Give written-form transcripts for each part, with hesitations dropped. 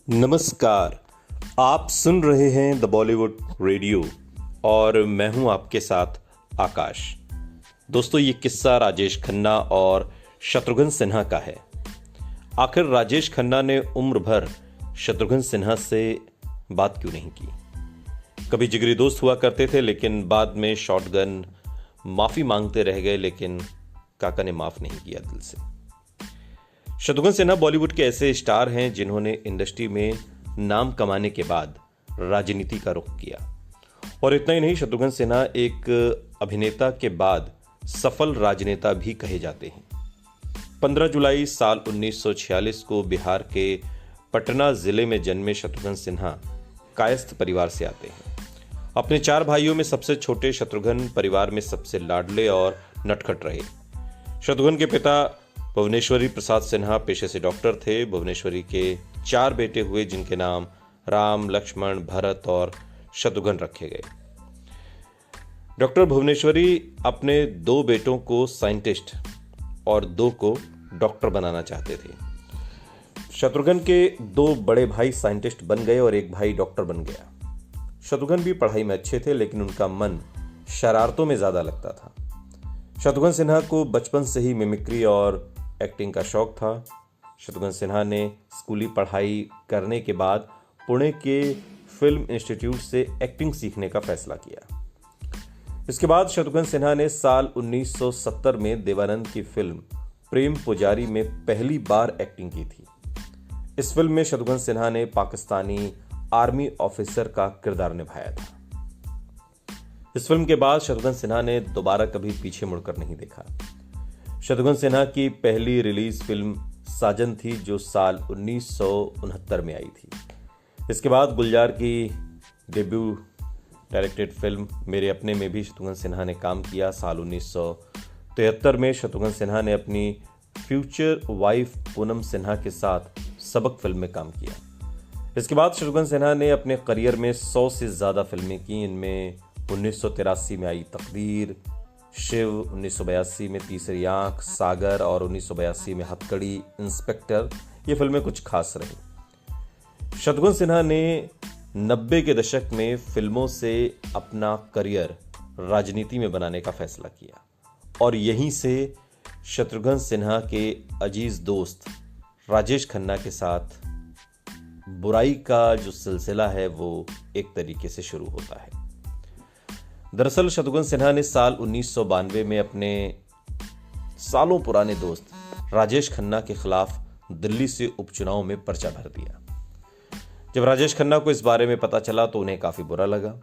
नमस्कार। आप सुन रहे हैं द बॉलीवुड रेडियो और मैं हूं आपके साथ आकाश। दोस्तों, ये किस्सा राजेश खन्ना और शत्रुघ्न सिन्हा का है। आखिर राजेश खन्ना ने उम्र भर शत्रुघ्न सिन्हा से बात क्यों नहीं की? कभी जिगरी दोस्त हुआ करते थे, लेकिन बाद में शॉटगन माफी मांगते रह गए, लेकिन काका ने माफ नहीं किया दिल से। शत्रुघ्न सिन्हा बॉलीवुड के ऐसे स्टार हैं जिन्होंने इंडस्ट्री में नाम कमाने के बाद राजनीति का रुख किया। और इतना ही नहीं, शत्रुघ्न सिन्हा एक अभिनेता के बाद सफल राजनेता भी कहे जाते हैं। 15 जुलाई साल 1946 को बिहार के पटना जिले में जन्मे शत्रुघ्न सिन्हा कायस्थ परिवार से आते हैं। अपने 4 भाइयों में सबसे छोटे शत्रुघ्न परिवार में सबसे लाडले और नटखट रहे। शत्रुघ्न के पिता भुवनेश्वरी प्रसाद सिन्हा पेशे से डॉक्टर थे। भुवनेश्वरी के 4 बेटे हुए, जिनके नाम राम, लक्ष्मण, भरत और शत्रुघ्न रखे गए। डॉक्टर भुवनेश्वरी अपने 2 बेटों को साइंटिस्ट और 2 को डॉक्टर बनाना चाहते थे। शत्रुघ्न के 2 बड़े भाई साइंटिस्ट बन गए और एक भाई डॉक्टर बन गया। शत्रुघ्न भी पढ़ाई में अच्छे थे, लेकिन उनका मन शरारतों में ज्यादा लगता था। शत्रुघ्न सिन्हा को बचपन से ही मिमिक्री और एक्टिंग का शौक था। शत्रुघ्न सिन्हा ने स्कूली पढ़ाई करने के बाद पुणे के फिल्म इंस्टीट्यूट से एक्टिंग सीखने का फैसला किया। इसके बाद शत्रुघ्न सिन्हा ने साल 1970 में देवानंद की फिल्म प्रेम पुजारी में पहली बार एक्टिंग की थी। इस फिल्म में शत्रुघ्न सिन्हा ने पाकिस्तानी आर्मी ऑफिसर का किरदार निभाया था। इस फिल्म के बाद शत्रुघ्न सिन्हा ने दोबारा कभी पीछे मुड़कर नहीं देखा। शत्रुघ्न सिन्हा की पहली रिलीज फिल्म साजन थी, जो साल 1969 में आई थी। इसके बाद गुलजार की डेब्यू डायरेक्टेड फिल्म मेरे अपने में भी शत्रुघ्न सिन्हा ने काम किया। साल 1973 में शत्रुघ्न सिन्हा ने अपनी फ्यूचर वाइफ पूनम सिन्हा के साथ सबक फिल्म में काम किया। इसके बाद शत्रुघ्न सिन्हा ने अपने करियर में 100 से ज्यादा फिल्में की। इनमें 1983 में आई तकदीर, शिव, 1982 में तीसरी आंख, सागर और 1982 में हथकड़ी, इंस्पेक्टर, ये फिल्में कुछ खास रही। शत्रुघ्न सिन्हा ने 90 के दशक में फिल्मों से अपना करियर राजनीति में बनाने का फैसला किया और यहीं से शत्रुघ्न सिन्हा के अजीज दोस्त राजेश खन्ना के साथ बुराई का जो सिलसिला है वो एक तरीके से शुरू होता है। दरअसल शत्रुघ्न सिन्हा ने साल 1992 में अपने सालों पुराने दोस्त राजेश खन्ना के खिलाफ दिल्ली से उपचुनाव में पर्चा भर दिया। जब राजेश खन्ना को इस बारे में पता चला तो उन्हें काफी बुरा लगा।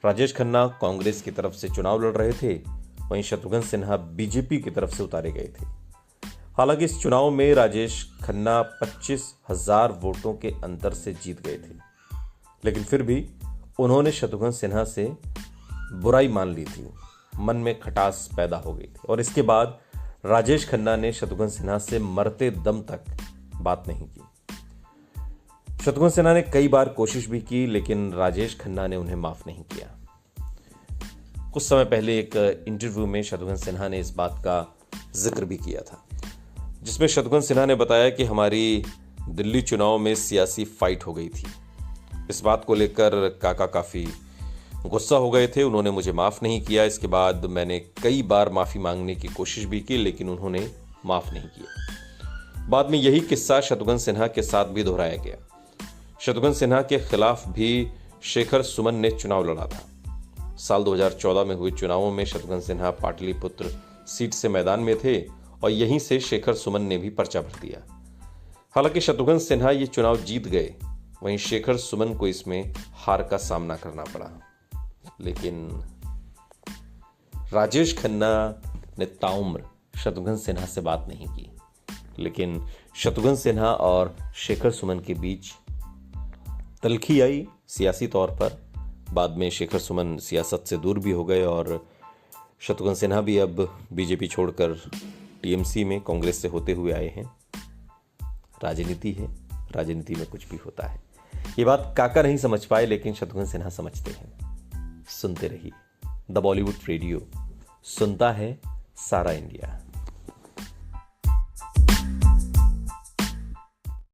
राजेश खन्ना कांग्रेस की तरफ से चुनाव लड़ रहे थे, वहीं शत्रुघ्न सिन्हा बीजेपी की तरफ से उतारे गए थे। हालांकि इस चुनाव में राजेश खन्ना 25,000 वोटों के अंतर से जीत गए थे, लेकिन फिर भी उन्होंने शत्रुघ्न सिन्हा से बुराई मान ली थी। मन में खटास पैदा हो गई थी और इसके बाद राजेश खन्ना ने शत्रुघ्न सिन्हा से मरते दम तक बात नहीं की। शत्रुघ्न सिन्हा ने कई बार कोशिश भी की, लेकिन राजेश खन्ना ने उन्हें माफ नहीं किया। कुछ समय पहले एक इंटरव्यू में शत्रुघ्न सिन्हा ने इस बात का जिक्र भी किया था, जिसमें शत्रुघ्न सिन्हा ने बताया कि हमारी दिल्ली चुनाव में सियासी फाइट हो गई थी। इस बात को लेकर काका काफी गुस्सा हो गए थे, उन्होंने मुझे माफ नहीं किया। इसके बाद मैंने कई बार माफी मांगने की कोशिश भी की, लेकिन उन्होंने माफ नहीं किया। बाद में यही किस्सा शत्रुघ्न सिन्हा के साथ भी दोहराया गया। शत्रुघ्न सिन्हा के खिलाफ भी शेखर सुमन ने चुनाव लड़ा था। साल 2014 में हुए चुनावों में शत्रुघ्न सिन्हा पाटलिपुत्र सीट से मैदान में थे और यहीं से शेखर सुमन ने भी पर्चा भर दिया। हालांकि शत्रुघ्न सिन्हा ये चुनाव जीत गए, वहीं शेखर सुमन को इसमें हार का सामना करना पड़ा। लेकिन राजेश खन्ना ने ताउम्र शत्रुघ्न सिन्हा से बात नहीं की, लेकिन शत्रुघ्न सिन्हा और शेखर सुमन के बीच तल्खी आई सियासी तौर पर। बाद में शेखर सुमन सियासत से दूर भी हो गए और शत्रुघ्न सिन्हा भी अब बीजेपी छोड़कर टीएमसी में कांग्रेस से होते हुए आए हैं। राजनीति है, राजनीति में कुछ भी होता है। ये बात काका नहीं समझ पाए, लेकिन शत्रुघ्न सिन्हा समझते हैं। सुनते रहिए द बॉलीवुड रेडियो, सुनता है सारा इंडिया।